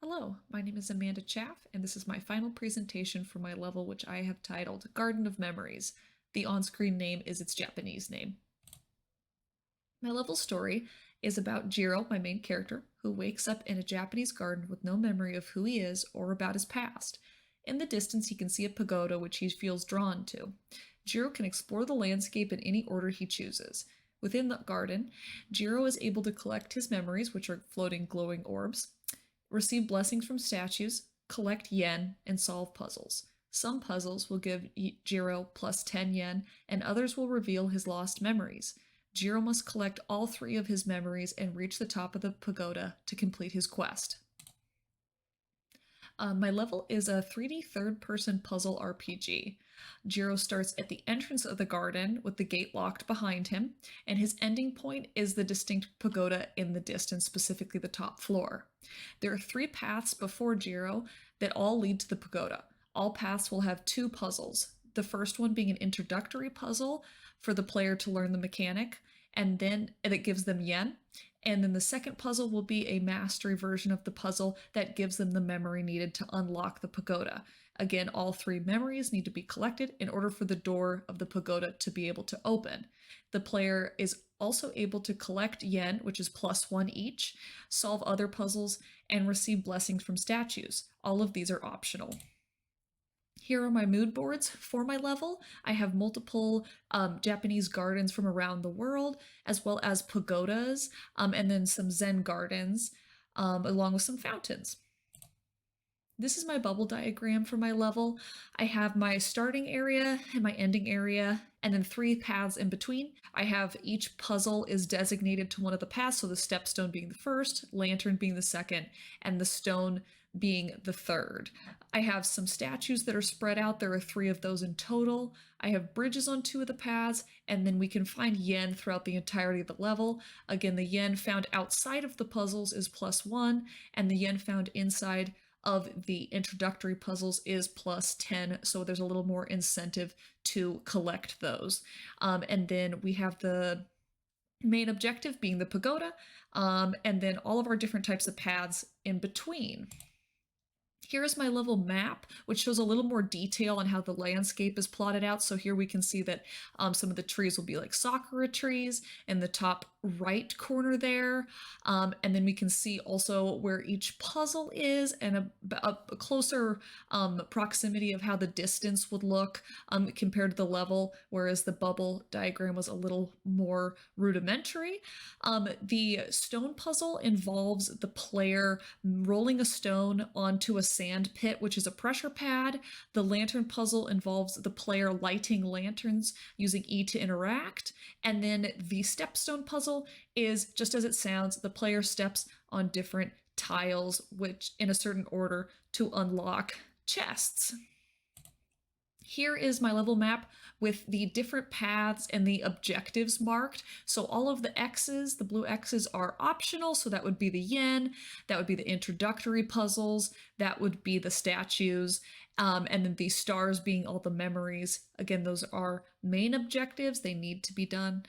Hello, my name is Amanda Chaff, and this is my final presentation for my level, which I have titled Garden of Memories. The on-screen name is its Japanese name. My level story is about Jiro, my main character, who wakes up in a Japanese garden with no memory of who he is or about his past. In the distance, he can see a pagoda which he feels drawn to. Jiro can explore the landscape in any order he chooses. Within the garden, Jiro is able to collect his memories, which are floating glowing orbs, receive blessings from statues, collect yen, and solve puzzles. Some puzzles will give Jiro plus 10 yen, and others will reveal his lost memories. Jiro must collect all three of his memories and reach the top of the pagoda to complete his quest. My level is a 3D third-person puzzle RPG. Jiro starts at the entrance of the garden with the gate locked behind him, and his ending point is the distinct pagoda in the distance, specifically the top floor. There are three paths before Jiro that all lead to the pagoda. All paths will have two puzzles. The first one being an introductory puzzle for the player to learn the mechanic, and then it gives them yen. And then the second puzzle will be a mastery version of the puzzle that gives them the memory needed to unlock the pagoda. Again, all three memories need to be collected in order for the door of the pagoda to be able to open. The player is also able to collect yen, which is plus one each, solve other puzzles, and receive blessings from statues. All of these are optional. Here are my mood boards for my level. I have multiple Japanese gardens from around the world, as well as pagodas, and then some Zen gardens, along with some fountains. This is my bubble diagram for my level. I have my starting area and my ending area, and then three paths in between. I have each puzzle is designated to one of the paths, so the stepstone being the first, lantern being the second, and the stone being the third. I have some statues that are spread out. There are three of those in total. I have bridges on two of the paths, and then we can find yen throughout the entirety of the level. Again, the yen found outside of the puzzles is plus one, and the yen found inside of the introductory puzzles is plus 10, so there's a little more incentive to collect those. And then we have the main objective being the pagoda, and then all of our different types of paths in between. Here is my level map, which shows a little more detail on how the landscape is plotted out. So here we can see that some of the trees will be like sakura trees in the top right corner there. And then we can see also where each puzzle is and a closer proximity of how the distance would look compared to the level, whereas the bubble diagram was a little more rudimentary. The stone puzzle involves the player rolling a stone onto a sand pit, which is a pressure pad. The lantern puzzle involves the player lighting lanterns using E to interact. And then the stepstone puzzle is, just as it sounds, the player steps on different tiles, which in a certain order to unlock chests. Here is my level map with the different paths and the objectives marked. So all of the X's, the blue X's, are optional. So that would be the yen, that would be the introductory puzzles, that would be the statues, and then the stars being all the memories. Again, those are main objectives. They need to be done.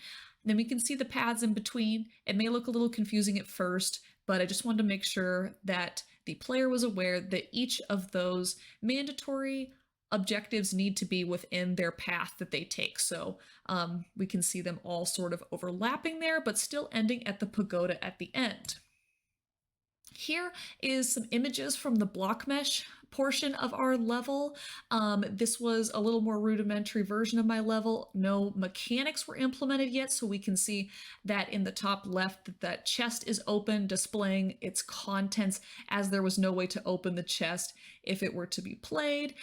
Then we can see the paths in between. It may look a little confusing at first, but I just wanted to make sure that the player was aware that each of those mandatory objectives need to be within their path that they take. So we can see them all sort of overlapping there, but still ending at the pagoda at the end. Here is some images from the block mesh portion of our level. This was a little more rudimentary version of my level. No mechanics were implemented yet, so we can see that in the top left that chest is open, displaying its contents, as there was no way to open the chest if it were to be played.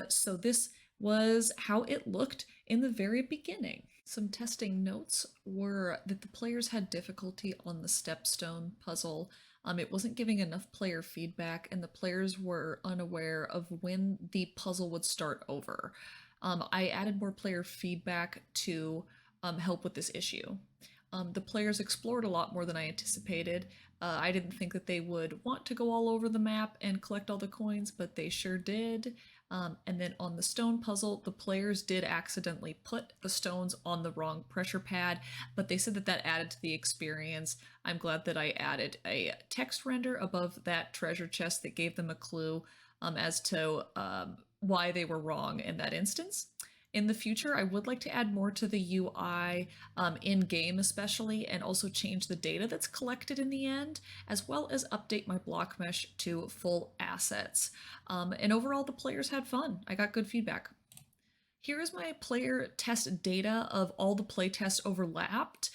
So this was how it looked in the very beginning. Some testing notes were that the players had difficulty on the stepstone puzzle. It wasn't giving enough player feedback, and the players were unaware of when the puzzle would start over. I added more player feedback to help with this issue. The players explored a lot more than I anticipated. I didn't think that they would want to go all over the map and collect all the coins, but they sure did. And then on the stone puzzle, the players did accidentally put the stones on the wrong pressure pad, but they said that that added to the experience. I'm glad that I added a text render above that treasure chest that gave them a clue as to why they were wrong in that instance. In the future, I would like to add more to the UI in game, especially, and also change the data that's collected in the end, as well as update my block mesh to full assets. And overall, the players had fun. I got good feedback. Here is my player test data of all the playtests overlapped.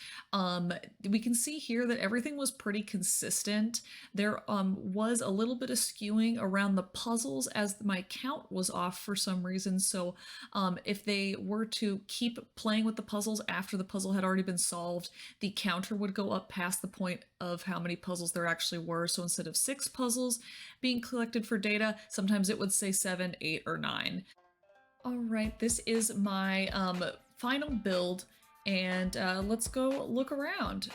We can see here that everything was pretty consistent. There was a little bit of skewing around the puzzles as my count was off for some reason. So if they were to keep playing with the puzzles after the puzzle had already been solved, the counter would go up past the point of how many puzzles there actually were. So instead of 6 puzzles being collected for data, sometimes it would say 7, 8, or 9. All right, this is my final build, and let's go look around.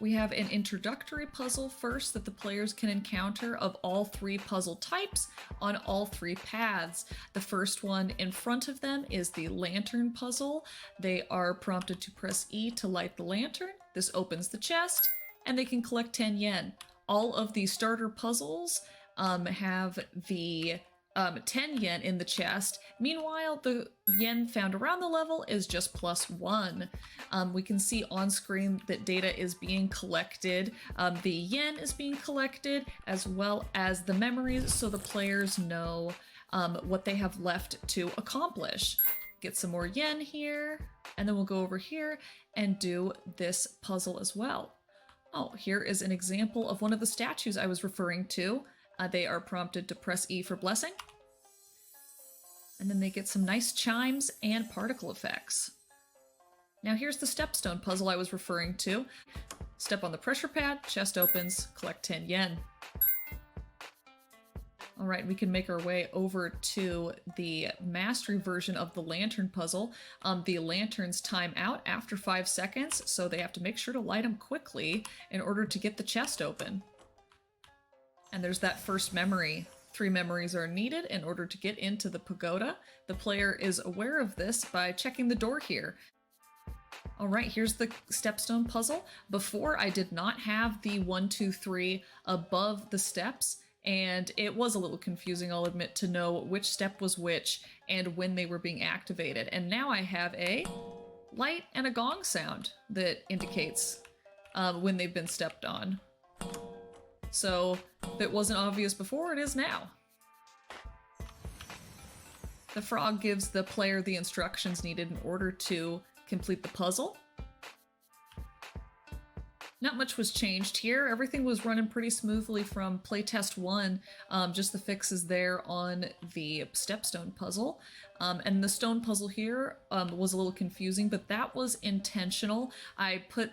We have an introductory puzzle first that the players can encounter of all 3 puzzle types on all 3 paths. The first one in front of them is the lantern puzzle. They are prompted to press E to light the lantern. This opens the chest, and they can collect 10 yen. All of the starter puzzles have the 10 yen in the chest. Meanwhile, the yen found around the level is just +1. We can see on screen that data is being collected. The yen is being collected, as well as the memories, so the players know what they have left to accomplish. Get some more yen here, and then we'll go over here and do this puzzle as well. Oh, here is an example of one of the statues I was referring to. They are prompted to press E for blessing. And then they get some nice chimes and particle effects. Now here's the stepstone puzzle I was referring to. Step on the pressure pad, chest opens, collect 10 yen. All right, we can make our way over to the mastery version of the lantern puzzle. The lanterns time out after 5 seconds, so they have to make sure to light them quickly in order to get the chest open. And there's that first memory. 3 memories are needed in order to get into the pagoda. The player is aware of this by checking the door here. All right, here's the stepstone puzzle. Before, I did not have the 1, 2, 3 above the steps, and it was a little confusing, I'll admit, to know which step was which and when they were being activated. And now I have a light and a gong sound that indicates when they've been stepped on. So if it wasn't obvious before, it is now. The frog gives the player the instructions needed in order to complete the puzzle. Not much was changed here. Everything was running pretty smoothly from playtest 1, just the fixes there on the stepstone puzzle. And the stone puzzle here was a little confusing, but that was intentional. I put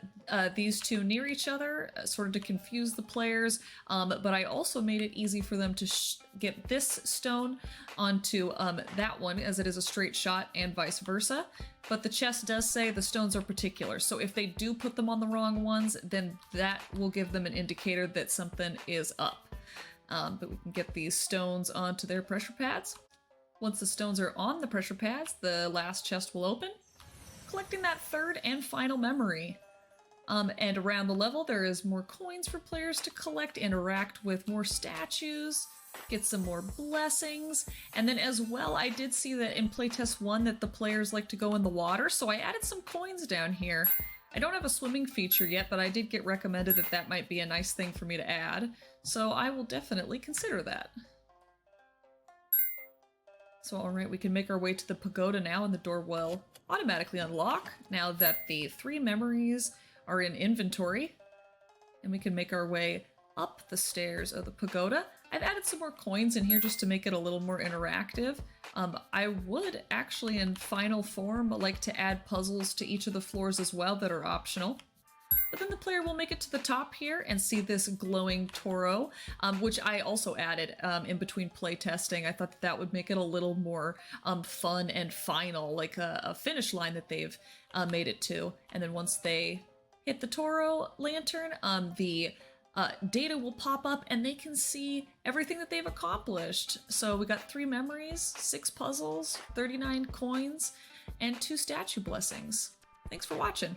these 2 near each other, sort of to confuse the players, but I also made it easy for them to get this stone onto that one, as it is a straight shot, and vice versa. But the chest does say the stones are particular, so if they do put them on the wrong ones, then that will give them an indicator that something is up. But we can get these stones onto their pressure pads. Once the stones are on the pressure pads, the last chest will open, collecting that 3rd and final memory. And around the level, there is more coins for players to collect, interact with more statues, get some more blessings. And then as well, I did see that in playtest 1 that the players like to go in the water, so I added some coins down here. I don't have a swimming feature yet, but I did get recommended that that might be a nice thing for me to add, so I will definitely consider that. So alright, we can make our way to the pagoda now, and the door will automatically unlock now that the 3 memories are in inventory. And we can make our way up the stairs of the pagoda. I've added some more coins in here just to make it a little more interactive. I would actually, in final form, like to add puzzles to each of the floors as well that are optional. But then the player will make it to the top here and see this glowing Toro, which I also added in between playtesting. I thought that would make it a little more fun and final, like a finish line that they've made it to. And then once they hit the Toro lantern, the data will pop up and they can see everything that they've accomplished. So we got 3 memories, 6 puzzles, 39 coins, and 2 statue blessings. Thanks for watching.